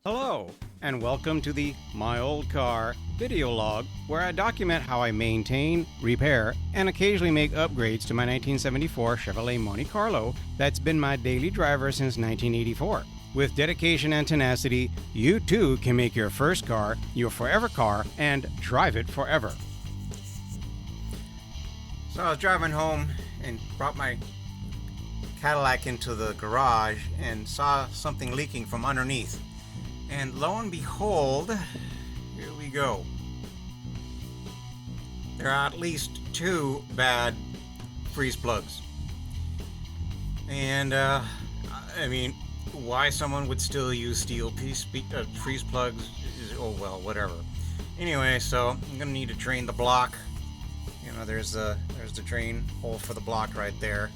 Hello, and welcome to the My Old Car video log, where I document how I maintain, repair, and occasionally make upgrades to my 1974 Chevrolet Monte Carlo that's been my daily driver since 1984. With dedication and tenacity, you too can make your first car your forever car and drive it forever. So I was driving home and brought my Cadillac into the garage and saw something leaking from underneath. And lo and behold, here we go. There are at least two bad freeze plugs. And, I mean, why someone would still use steel freeze plugs is, oh well, whatever. Anyway, so I'm gonna need to drain the block. You know, there's the drain hole for the block right there.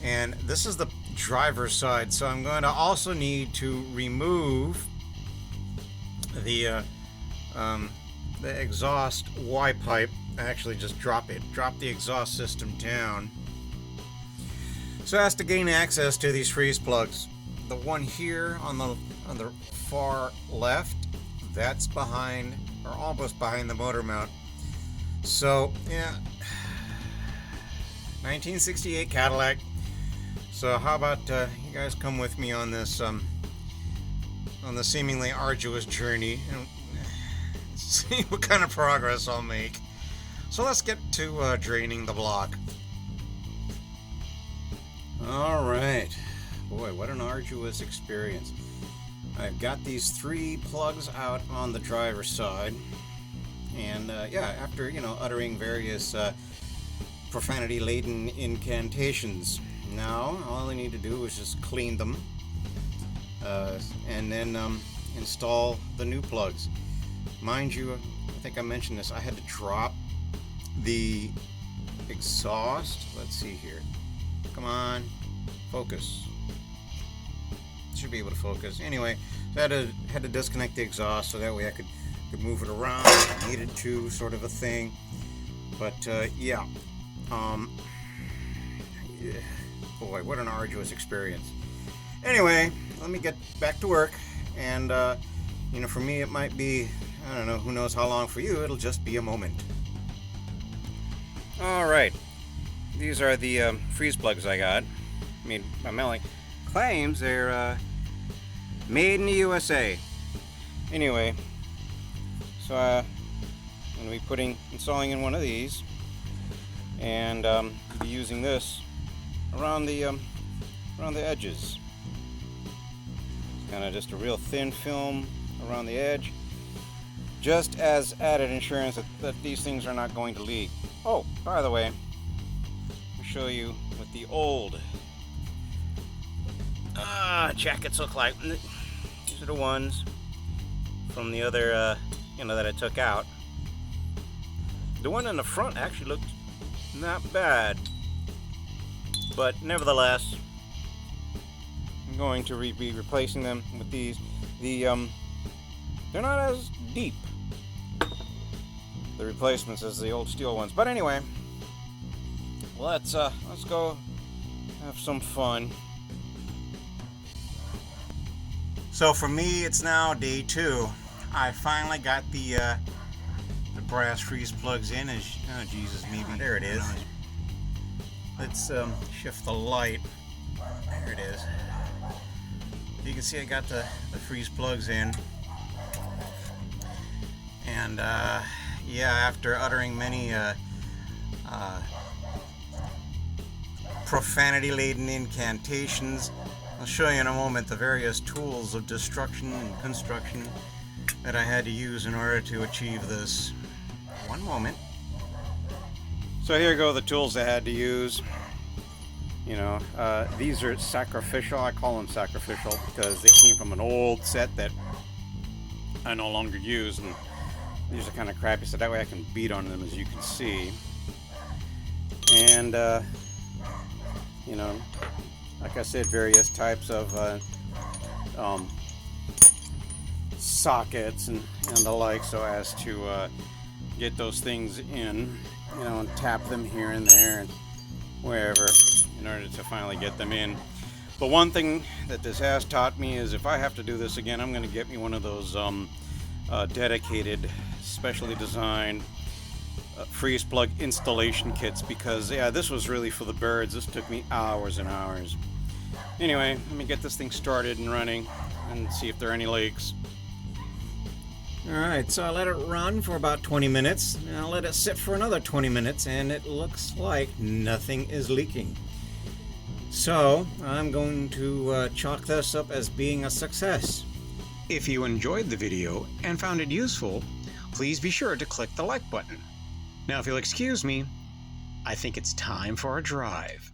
And this is the driver's side, so I'm going to also need to remove the exhaust Y pipe. Actually, just drop the exhaust system down, so as to gain access to these freeze plugs. The one here on the far left, that's behind, or almost behind, the motor mount. So yeah, 1968 Cadillac. So how about you guys come with me on this on the seemingly arduous journey and see what kind of progress I'll make. So let's get to draining the block. All right, boy, what an arduous experience. I've got these three plugs out on the driver's side, and yeah, after uttering various profanity-laden incantations. Now, all I need to do is just clean them and then install the new plugs. Mind you, I think I mentioned this, I had to drop the exhaust. Let's see here. Come on, focus. Should be able to focus. Anyway, so I had to disconnect the exhaust so that way I could move it around if I needed to, sort of a thing. But yeah. Boy, what an arduous experience. Anyway, let me get back to work. And, for me, it might be, I don't know, who knows how long. For you, it'll just be a moment. All right. These are the freeze plugs I got. Made by Melling. Claims they're made in the USA. Anyway, so I'm going to be installing in one of these. And be using this around the edges. Kind of just a real thin film around the edge, just as added insurance that these things are not going to leak. Oh, by the way, I'll show you what the old jackets look like. These are the ones from the other that I took out. The one in the front actually looked not bad. But nevertheless, I'm going to be replacing them with these. They're not as deep, the replacements, as the old steel ones. But anyway, let's go have some fun. So for me, it's now day 2. I finally got the brass freeze plugs in. Oh Jesus, maybe there it is. Let's shift the light. There it is. You can see I got the freeze plugs in. And yeah, after uttering many profanity-laden incantations, I'll show you in a moment the various tools of destruction and construction that I had to use in order to achieve this. One moment. So here go the tools I had to use. These are sacrificial. I call them sacrificial because they came from an old set that I no longer use, and these are kind of crappy, so that way I can beat on them, as you can see. And like I said, various types of sockets and the like, so as to get those things in, and tap them here and there and wherever in order to finally get them in. The one thing that this has taught me is if I have to do this again, I'm going to get me one of those dedicated, specially designed freeze plug installation kits, because yeah, this was really for the birds. This took me hours and hours. Anyway, let me get this thing started and running and see if there are any leaks. Alright, so I let it run for about 20 minutes, and I'll let it sit for another 20 minutes, and it looks like nothing is leaking. So, I'm going to chalk this up as being a success. If you enjoyed the video and found it useful, please be sure to click the like button. Now, if you'll excuse me, I think it's time for a drive.